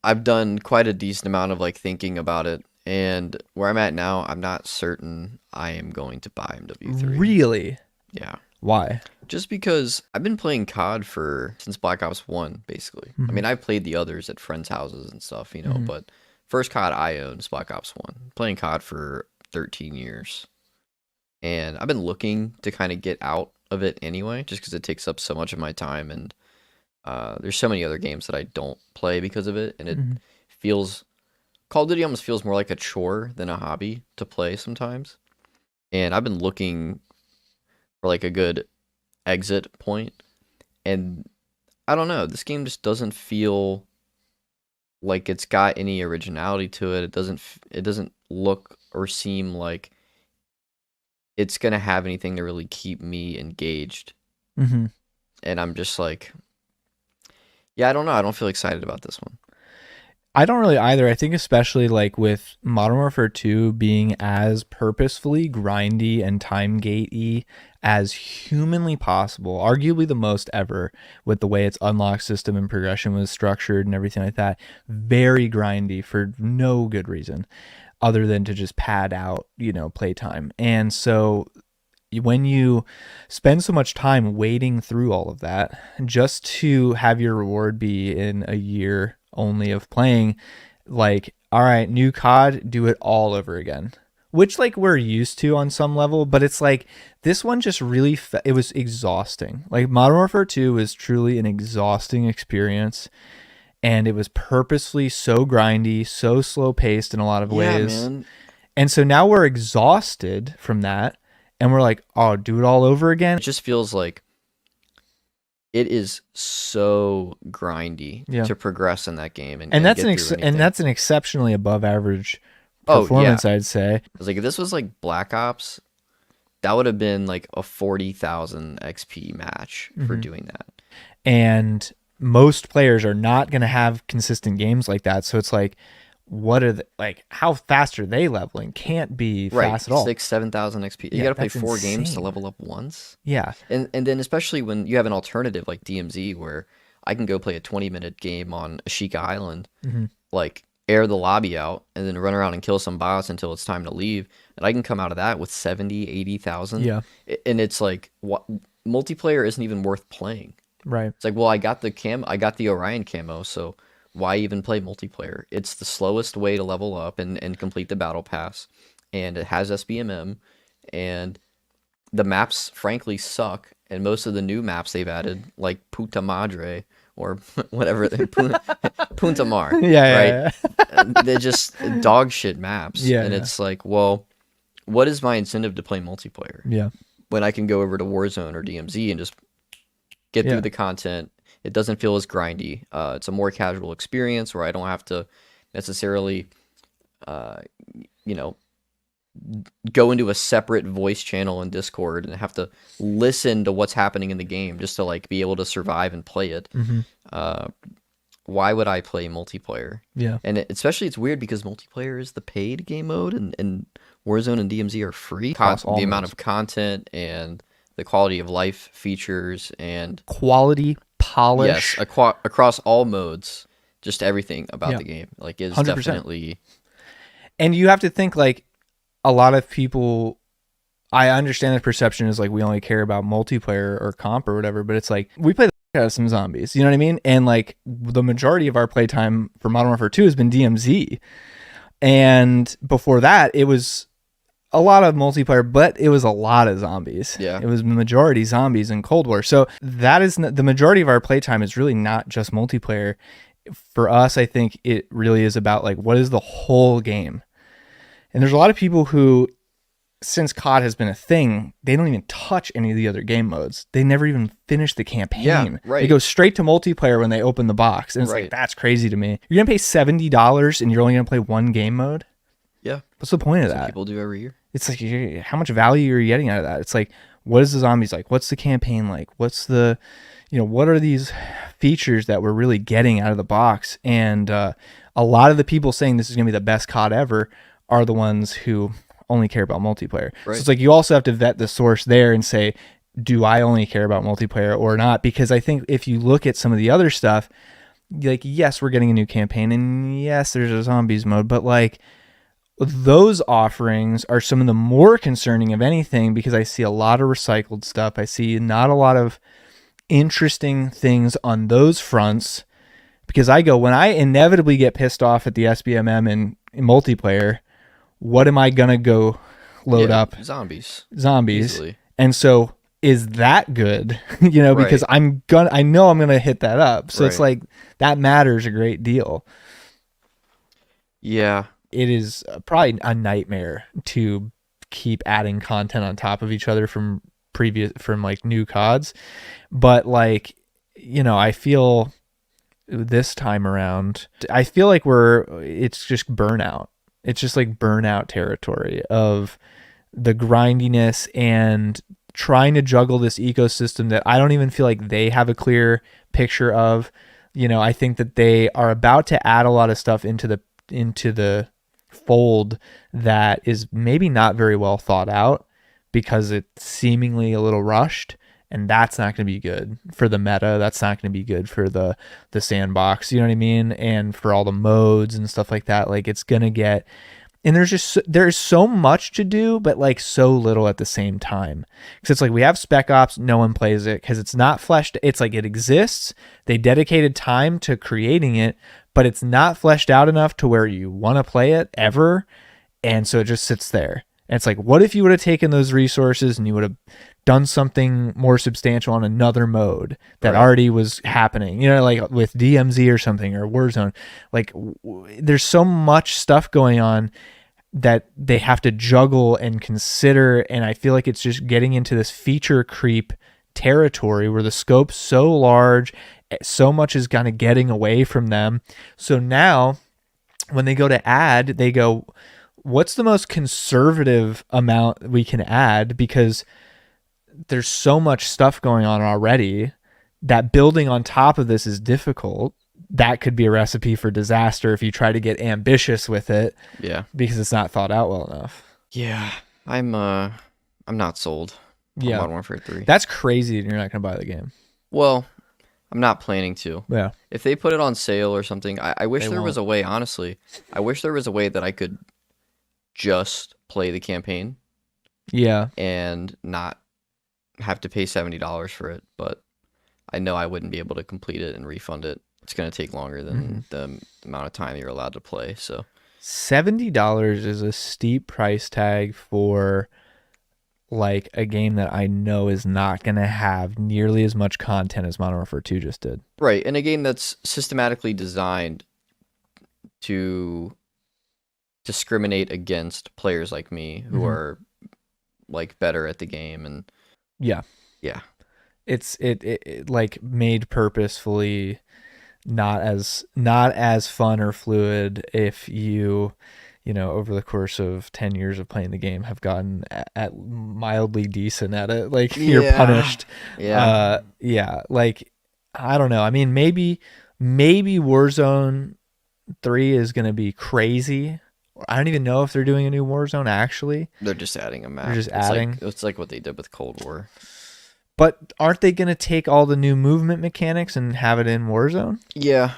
I've done quite a decent amount of like thinking about it, and where I'm at now, I'm not certain I am going to buy MW3. Really? Yeah. Why? Just because I've been playing COD since Black Ops 1, basically. I Hmm. mean, I've played the others at friends' houses and stuff, Hmm. but first COD I owned is Black Ops 1. Playing COD for 13 years. And I've been looking to kind of get out of it anyway, just because it takes up so much of my time, and there's so many other games that I don't play because of it, and it Hmm. feels Call of Duty almost feels more like a chore than a hobby to play sometimes. And I've been looking for like a good exit point, and I don't know, this game just doesn't feel like it's got any originality to it. It doesn't look or seem like it's gonna have anything to really keep me engaged. Hmm. And I'm just like, yeah, I don't know. I don't feel excited about this one. I don't really either. I think especially like with Modern Warfare 2 being as purposefully grindy and time gatey as humanly possible, arguably the most ever with the way its unlock system and progression was structured and everything like that. Very grindy for no good reason other than to just pad out, playtime. And so when you spend so much time wading through all of that just to have your reward be in a year only of playing, like, all right, new COD, do it all over again, which like we're used to on some level, but it's like this one just really it was exhausting. Like Modern Warfare 2 was truly an exhausting experience, and it was purposefully so grindy, so slow paced in a lot of Yeah, ways. man. And so now we're exhausted from that, and we're like, oh, do it all over again. It just feels like it is so grindy Yeah. to progress in that game and, And and that's get through anything. an exceptionally above average Oh yeah. performance, I'd say. It's like if this was like Black Ops, that would have been like a 40,000 XP match for Hmm. doing that. And most players are not going to have consistent games like that. So it's like, what are like, how fast are they leveling? Can't be Right. fast at all. 6, 7,000 XP. You Yeah, gotta play that's 4 games to insane. level up once. Yeah. And then especially when you have an alternative like DMZ where I can go play a 20-minute game on Ashika Island, Hmm. like air the lobby out and then run around and kill some boss until it's time to leave, and I can come out of that with 70, 80,000. Yeah. And it's like what multiplayer isn't even worth playing. Right. It's like, well, I got the Orion camo, so why even play multiplayer? It's the slowest way to level up and complete the battle pass, and it has SBMM, and the maps frankly suck, and most of the new maps they've added, like Puta Madre or whatever, Punta Mar, right? Yeah. Yeah. They're just dog shit maps, Yeah. and Yeah. it's like, well, what is my incentive to play multiplayer Yeah. when I can go over to Warzone or DMZ and just get through Yeah. the content? It doesn't feel as grindy. It's a more casual experience where I don't have to necessarily, uh, you know, go into a separate voice channel in Discord and have to listen to what's happening in the game just to like be able to survive and play it. Hmm. Uh, why would I play multiplayer? Yeah. And especially it's weird because multiplayer is the paid game mode, and Warzone and DMZ are free. Across all The amount modes. of content and the quality of life features and Quality, yes, polish. across all modes, just everything about Yeah. the game like is 100%. definitely And you have to think like a lot of people, I understand the perception is like we only care about multiplayer or comp or whatever, but it's like we play the out of some zombies, you know what I mean? And like the majority of our playtime for Modern Warfare 2 has been DMZ. And before that, it was a lot of multiplayer, but it was a lot of zombies. Yeah. It was majority zombies in Cold War. So that is the majority of our playtime is really not just multiplayer. For us, I think it really is about like what is the whole game. And there's a lot of people who, since COD has been a thing, they don't even touch any of the other game modes. They never even finish the campaign. Yeah, right. They go straight to multiplayer when they open the box. And it's like, Right. that's crazy to me. You're going to pay $70 and you're only going to play one game mode? yeah. What's the point of Some that? people do every year. It's like, how much value are you getting out of that? It's like, what is the zombies like? What's the campaign like? What's the, what are these features that we're really getting out of the box? And a lot of the people saying this is going to be the best COD ever are the ones who only care about multiplayer. Right. So it's like you also have to vet the source there and say, do I only care about multiplayer or not? Because I think if you look at some of the other stuff, like, yes, we're getting a new campaign, and yes, there's a zombies mode, but like those offerings are some of the more concerning of anything, because I see a lot of recycled stuff. I see not a lot of interesting things on those fronts, because when I inevitably get pissed off at the SBMM in multiplayer, what am I going to go load Yeah, up? zombies. Zombies. Easily. And so is that good? Because Right. I know I'm going to hit that up. So it's Right. like that matters a great deal. Yeah. It is probably a nightmare to keep adding content on top of each other from like new CODs. But like, I feel this time around, I feel like it's just burnout. It's just like burnout territory of the grindiness and trying to juggle this ecosystem that I don't even feel like they have a clear picture of. I think that they are about to add a lot of stuff into the fold that is maybe not very well thought out, because it's seemingly a little rushed, and that's not going to be good for the meta. That's not going to be good for the sandbox, you know what I mean? And for all the modes and stuff like that. Like, it's going to get, and there's so much to do, but like so little at the same time. Because it's like we have Spec Ops, no one plays it because it's not fleshed. It's like it exists. They dedicated time to creating it, but it's not fleshed out enough to where you want to play it ever. And so it just sits there. And it's like, what if you would have taken those resources and you would have done something more substantial on another mode that Right. already was happening, like with DMZ or something, or Warzone. Like, there's so much stuff going on that they have to juggle and consider. And I feel like it's just getting into this feature creep territory where the scope's so large, so much is kind of getting away from them. So now when they go to add, they go, what's the most conservative amount we can add? Because there's so much stuff going on already that building on top of this is difficult. That could be a recipe for disaster if you try to get ambitious with it, Yeah. because it's not thought out well enough. Yeah. I'm not sold on Yeah. Modern Warfare 3. That's crazy that you're not going to buy the game. Well, I'm not planning to. Yeah. If they put it on sale or something, I wish They there was a way, honestly. I wish there was a way that I could just play the campaign Yeah. and not have to pay $70 for it, but I know I wouldn't be able to complete it and refund it. It's going to take longer than the amount of time you're allowed to play, so $70 is a steep price tag for like a game that I know is not going to have nearly as much content as Modern Warfare 2 just did. right, and a game that's systematically designed to discriminate against players like me who are like better at the game, and Yeah. yeah. It's it like made purposefully not as fun or fluid if you over the course of 10 years of playing the game have gotten at mildly decent at it, like you're Yeah. punished. Yeah. Yeah, like I don't know. I mean, maybe Warzone 3 is going to be crazy. I don't even know if they're doing a new Warzone actually. They're just adding a map. They're just It's adding. it's like what they did with Cold War. But aren't they going to take all the new movement mechanics and have it in Warzone? Yeah,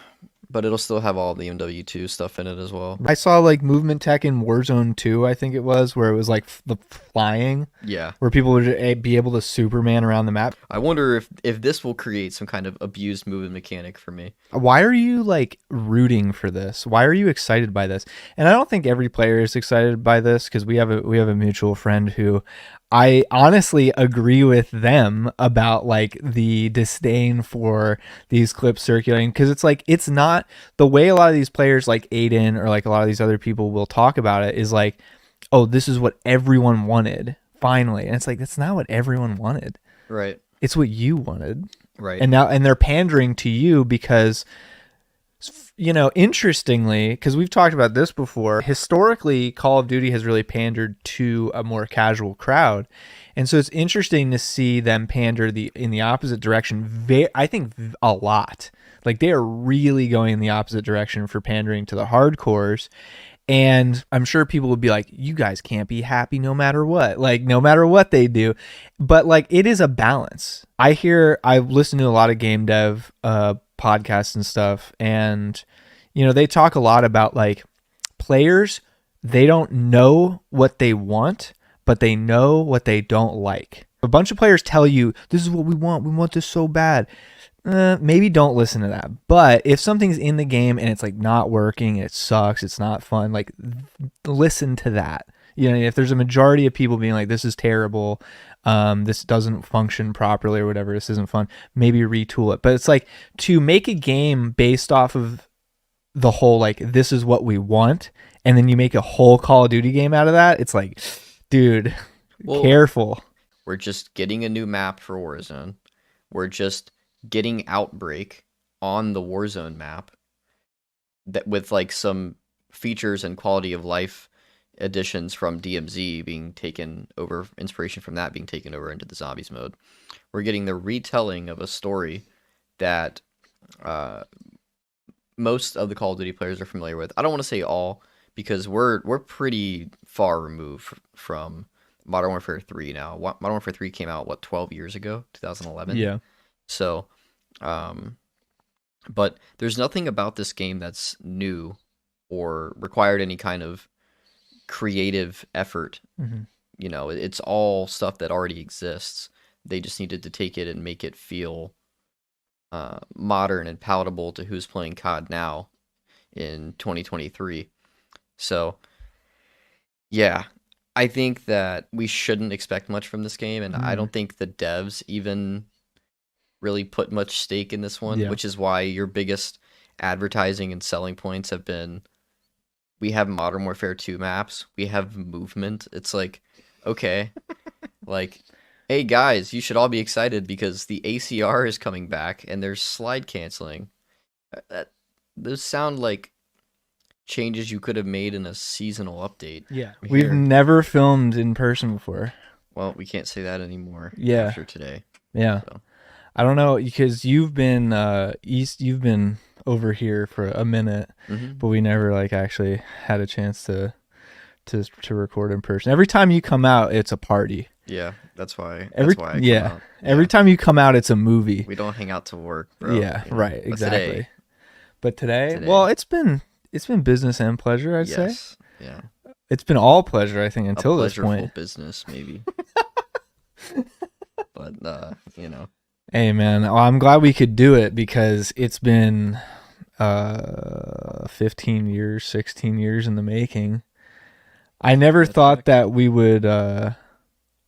but it'll still have all the MW2 stuff in it as well. I saw like movement tech in Warzone 2, I think it was, where it was like the flying, Yeah. where people would be able to Superman around the map. I wonder if this will create some kind of abused movement mechanic for me. Why are you like rooting for this? Why are you excited by this? And I don't think every player is excited by this, because we have a mutual friend who I honestly agree with them about like the disdain for these clips circulating, because it's like, it's not the way a lot of these players like Aiden or like a lot of these other people will talk about it is like, oh, this is what everyone wanted finally. And it's like, that's not what everyone wanted. Right. It's what you wanted. Right. And they're pandering to you because, interestingly, because we've talked about this before, historically, Call of Duty has really pandered to a more casual crowd. And so it's interesting to see them pander in the opposite direction. I think a lot. Like, they are really going in the opposite direction for pandering to the hardcores. And I'm sure people would be like, you guys can't be happy no matter what, like no matter what they do. But like, it is a balance. I listen to a lot of game dev podcasts and stuff, and they talk a lot about like players. They don't know what they want, but they know what they don't like. A bunch of players tell you, this is what we want. We want this so bad. Maybe don't listen to that. But if something's in the game and it's like not working, it sucks, it's not fun, like listen to that. If there's a majority of people being like, this is terrible, this doesn't function properly or whatever, this isn't fun, maybe retool it. But it's like to make a game based off of the whole, like, this is what we want, and then you make a whole Call of Duty game out of that, it's like, dude, careful. We're just getting a new map for Warzone. We're just getting Outbreak on the Warzone map that with like some features and quality of life additions from DMZ being taken over, inspiration from that being taken over into the zombies mode. We're getting the retelling of a story that most of the Call of Duty players are familiar with. I don't want to say all, because we're pretty far removed from Modern Warfare 3 now. Modern Warfare 3 came out, 12 years ago? 2011? Yeah. So, but there's nothing about this game that's new or required any kind of creative effort. Mm-hmm. It's all stuff that already exists. They just needed to take it and make it feel modern and palatable to who's playing COD now in 2023. So, yeah, I think that we shouldn't expect much from this game, and I don't think the devs even really put much stake in this one, which is why your biggest advertising and selling points have been, we have Modern Warfare 2 maps, we have movement. It's like, okay, like, hey guys, you should all be excited because the ACR is coming back and there's slide canceling. Those sound like changes you could have made in a seasonal update. Yeah, we've never filmed in person before. Well, we can't say that anymore. Yeah, after today. Yeah, so. I don't know, because you've been you've been over here for a minute, but we never like actually had a chance to record in person. Every time you come out, it's a party. Yeah, that's why. Every time you come out, it's a movie. We don't hang out to work, bro. Yeah, right, exactly. But today, well, it's been business and pleasure, I'd say. Yeah. It's been all pleasure, I think, until this point. Business, maybe. But Hey, man, well, I'm glad we could do it because it's been 15 years, 16 years in the making. I never thought that we would. I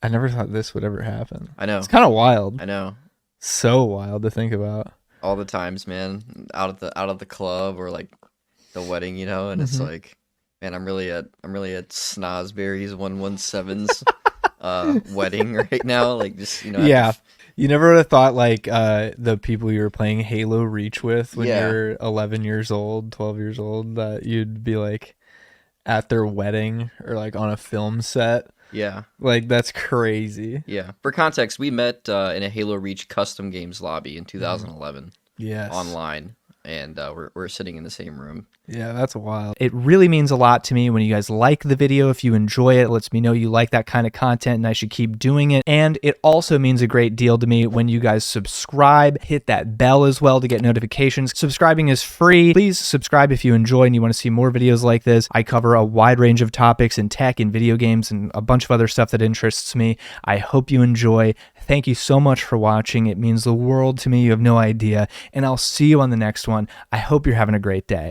never thought this would ever happen. I know. It's kind of wild. I know. So wild to think about. All the times, man, out of the club or like the wedding, and it's like, man, I'm really at Snozberry's 117's wedding right now. Like, just Yeah. You never would have thought like the people you were playing Halo Reach with when you're 11 years old, 12 years old, that you'd be like at their wedding or like on a film set. Yeah. Like, that's crazy. Yeah. For context, we met in a Halo Reach custom games lobby in 2011. Yes. Online. And we're sitting in the same room. Yeah, that's wild. It really means a lot to me when you guys like the video. If you enjoy it, it lets me know you like that kind of content and I should keep doing it. And it also means a great deal to me when you guys subscribe, hit that bell as well to get notifications. Subscribing is free. Please subscribe if you enjoy and you want to see more videos like this. I cover a wide range of topics in tech and video games and a bunch of other stuff that interests me. I hope you enjoy. Thank you so much for watching. It means the world to me. You have no idea. And I'll see you on the next one. I hope you're having a great day.